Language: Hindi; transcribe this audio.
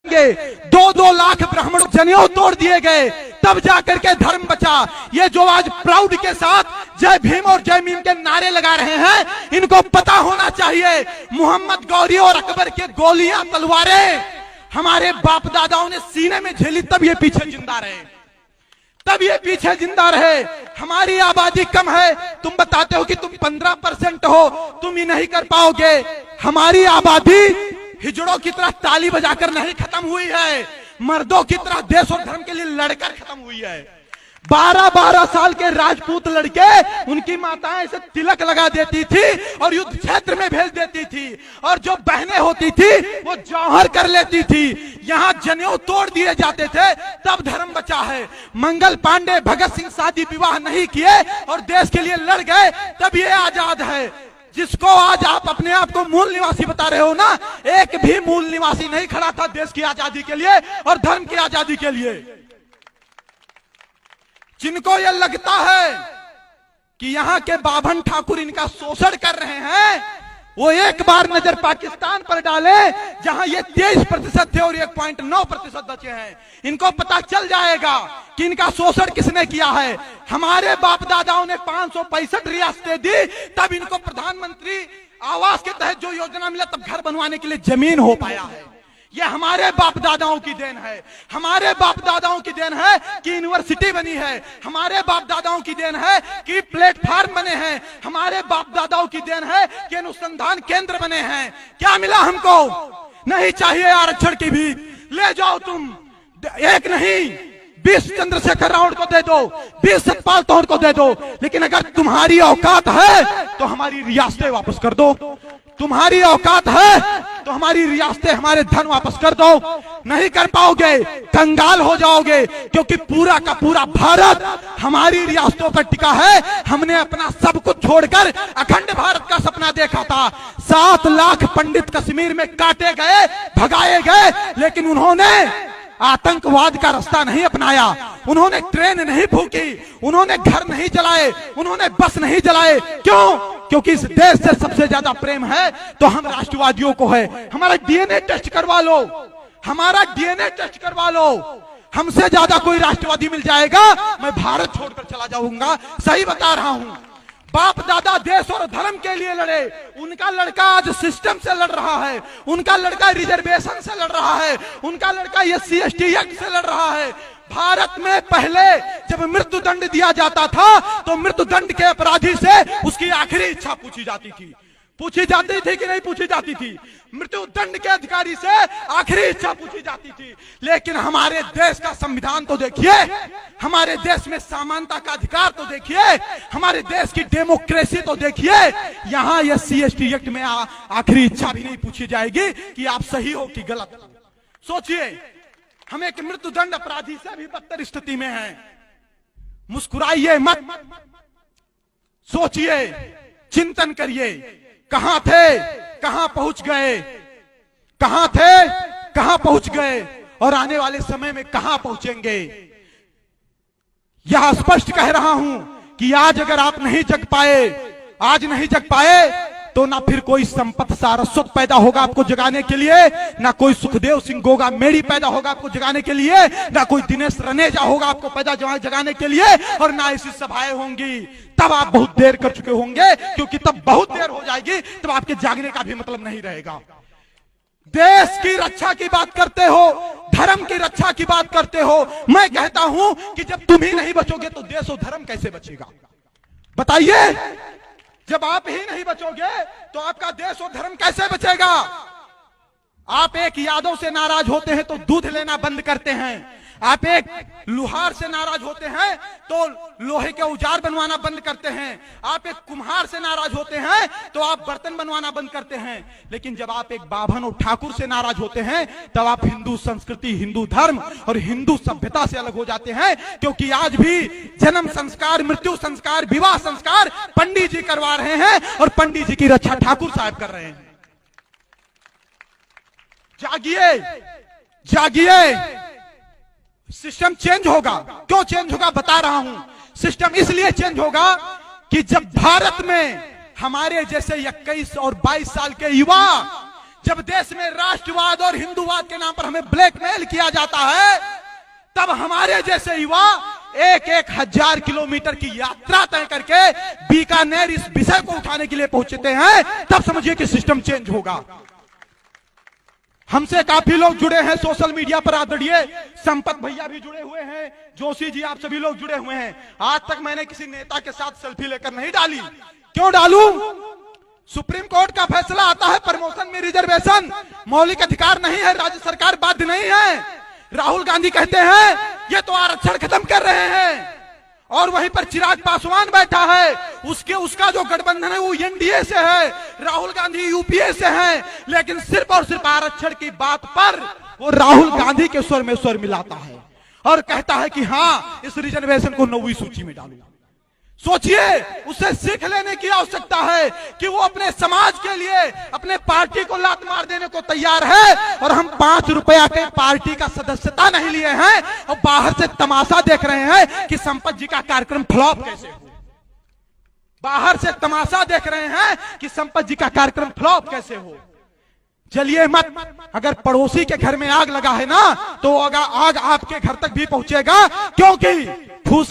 2-2 लाख ब्राह्मण जनेऊ तोड़ दिए गए, तब जाकर के धर्म बचा। ये जो आज प्राउड के साथ जय भीम और जय मीम के नारे लगा रहे हैं, इनको पता होना चाहिए मोहम्मद गौरी और अकबर के गोलियां तलवारें हमारे बाप दादाओं ने सीने में झेली, तब ये पीछे जिंदा रहे, तब ये पीछे जिंदा रहे। हमारी आबादी कम है, तुम बताते हो कि तुम 15% हो, तुम ही नहीं कर पाओगे। हमारी आबादी हिजड़ों की तरह ताली बजाकर नहीं खत्म हुई है, मर्दों की तरह देश और धर्म के लिए लड़कर खत्म हुई है। 12-12 साल के राजपूत लड़के, उनकी माताएं इसे तिलक लगा देती थी और युद्ध क्षेत्र में भेज देती थी, और जो बहनें होती थी वो जौहर कर लेती थी। यहाँ जनेऊ तोड़ दिए जाते थे, तब धर्म बचा है। मंगल पांडे, भगत सिंह शादी विवाह नहीं किए और देश के लिए लड़ गए, तब ये आजाद है। जिसको आज आप अपने आप को मूल निवासी बता रहे हो ना, एक भी मूल निवासी नहीं खड़ा था देश की आजादी के लिए और धर्म की आजादी के लिए। जिनको ये लगता है कि यहाँ के बाभन ठाकुर इनका शोषण कर रहे हैं, वो एक बार नजर पाकिस्तान पर डाले, जहां ये 23% थे और 1.9% बचे हैं। इनको पता चल जाएगा कि इनका शोषण किसने किया है। हमारे बाप दादाओं ने 565 रियासतें दी, तब इनको प्रधानमंत्री आवास के तहत जो योजना मिला, तब घर बनवाने के लिए जमीन हो पाया है। ये हमारे बाप दादाओं की देन है, हमारे बाप दादाओं की देन है कि यूनिवर्सिटी बनी है, हमारे बाप दादाओं की देन है कि प्लेटफार्म बने हैं, हमारे बाप दादाओं की देन है कि अनुसंधान केंद्र बने हैं। क्या मिला हमको? नहीं चाहिए आरक्षण की भी, ले जाओ तुम, एक नहीं 20 चंद्रशेखर रावण को दे दो, 20 सतपाल तोहर को दे दो, लेकिन अगर तुम्हारी औकात है तो हमारी रियासतें वापस कर दो। तुम्हारी औकात है तो हमारी रियासतें, हमारे धन वापस कर दो। नहीं कर पाओगे, कंगाल हो जाओगे, क्योंकि पूरा का पूरा भारत हमारी रियासतों पर टिका है। हमने अपना सब कुछ छोड़कर अखंड भारत का सपना देखा था। 7 लाख पंडित कश्मीर में काटे गए, भगाए गए, लेकिन उन्होंने आतंकवाद का रास्ता नहीं अपनाया, उन्होंने ट्रेन नहीं फूकी, उन्होंने घर नहीं जलाए, उन्होंने बस नहीं जलाए। क्यों? क्योंकि इस देश से सबसे ज्यादा प्रेम है तो हम राष्ट्रवादियों को है। हमारा डीएनए टेस्ट करवा लो, हमारा डीएनए टेस्ट करवा लो, हमसे ज्यादा कोई राष्ट्रवादी मिल जाएगा, मैं भारत छोड़कर चला जाऊंगा। सही बता रहा हूं। बाप दादा देश और धर्म के लिए लड़े, उनका लड़का आज सिस्टम से लड़ रहा है, उनका लड़का रिजर्वेशन से लड़ रहा है, उनका लड़का SC/ST एक्ट से लड़ रहा है। भारत में पहले जब मृत्यु दंड दिया जाता था तो मृत्यु दंड के अपराधी से उसकी आखिरी इच्छा पूछी जाती थी। पूछी जाती थी कि नहीं पूछी जाती थी? मृत्यु दंड के अधिकारी से आखिरी इच्छा पूछी जाती थी। लेकिन हमारे देश का संविधान तो देखिए, हमारे देश में समानता का अधिकार तो देखिए, हमारे देश की डेमोक्रेसी तो देखिए। यहाँ SC/ST एक्ट में आखिरी इच्छा भी नहीं पूछी जाएगी कि आप सही हो कि गलत। सोचिए, हम एक मृत्यु दंड अपराधी से भी बदतर स्थिति में हैं। मुस्कुराइए मत, सोचिए, चिंतन करिए, कहां थे, कहां पहुंच गए, कहां थे, कहां पहुंच गए, और आने वाले समय में कहां पहुंचेंगे। यह स्पष्ट कह रहा हूं कि आज अगर आप नहीं जग पाए, आज नहीं जग पाए, तो ना फिर कोई संपत सारस्वत पैदा होगा आपको जगाने के लिए, ना कोई सुखदेव सिंह गोगा मेड़ी पैदा होगा आपको जगाने के लिए, ना कोई दिनेश रनेजा होगा आपको पैदा जगाने के लिए, और ना ऐसी सभाएं होंगी। तब आप बहुत देर कर चुके होंगे, क्योंकि तब बहुत देर हो जाएगी, तब आपके जागने का भी मतलब नहीं रहेगा। देश की रक्षा की बात करते हो, धर्म की रक्षा की बात करते हो। मैं कहता हूं कि जब तुम ही नहीं बचोगे तो देश और धर्म कैसे बचेगा? बताइए, जब आप ही नहीं बचोगे तो आपका देश और धर्म कैसे बचेगा? आप एक यादव से नाराज होते हैं तो दूध लेना बंद करते हैं, आप एक लुहार से नाराज होते हैं तो लोहे के औजार बनवाना बंद करते हैं, आप एक कुम्हार से नाराज होते हैं तो आप बर्तन बनवाना बंद करते हैं। लेकिन जब आप एक बाभन और ठाकुर से नाराज होते हैं, तब आप हिंदू संस्कृति, हिंदू धर्म और हिंदू सभ्यता से अलग हो जाते हैं। क्योंकि आज भी जन्म संस्कार, मृत्यु संस्कार, विवाह संस्कार पंडित जी करवा रहे हैं, और पंडित जी की रक्षा ठाकुर साहब कर रहे हैं। जागिए, जागिए, सिस्टम चेंज होगा। क्यों चेंज होगा बता रहा हूं। सिस्टम इसलिए चेंज होगा कि जब भारत में हमारे जैसे 21 और 22 साल के युवा जब देश में राष्ट्रवाद और हिंदूवाद के नाम पर हमें ब्लैकमेल किया जाता है, तब हमारे जैसे युवा एक एक हजार किलोमीटर की यात्रा तय करके बीकानेर इस विषय को उठाने के लिए पहुंचते हैं, तब समझिए कि सिस्टम चेंज होगा। हमसे काफी लोग जुड़े हैं सोशल मीडिया पर, आदरणीय संपत भैया भी जुड़े हुए हैं, जोशी जी, आप सभी लोग जुड़े हुए हैं। आज तक मैंने किसी नेता के साथ सेल्फी लेकर नहीं डाली। क्यों डालूं? सुप्रीम कोर्ट का फैसला आता है, प्रमोशन में रिजर्वेशन मौलिक अधिकार नहीं है, राज्य सरकार बाध्य नहीं है। राहुल गांधी कहते हैं ये तो आरक्षण खत्म कर रहे हैं, और वहीं पर चिराग पासवान बैठा है, उसका जो गठबंधन है वो एनडीए से है, राहुल गांधी यूपीए से है, लेकिन सिर्फ और सिर्फ आरक्षण की बात पर वो राहुल गांधी के स्वर में स्वर मिलाता है और कहता है कि हाँ, इस रिजर्वेशन को 9वीं सूची में डालूं। सोचिए, उसे सीख लेने की आवश्यकता है कि वो अपने समाज के लिए अपने पार्टी को लात मार देने को तैयार है, और हम 5 रुपया के पार्टी का सदस्यता नहीं लिए हैं और बाहर से तमाशा देख रहे हैं कि संपत जी का कार्यक्रम फ्लॉप कैसे हो। बाहर से तमाशा देख रहे हैं कि संपत जी का कार्यक्रम फ्लॉप कैसे हो। चलिए मत, अगर पड़ोसी के घर में आग लगा है ना, तो आग आपके घर तक भी पहुंचेगा, क्योंकि फूस का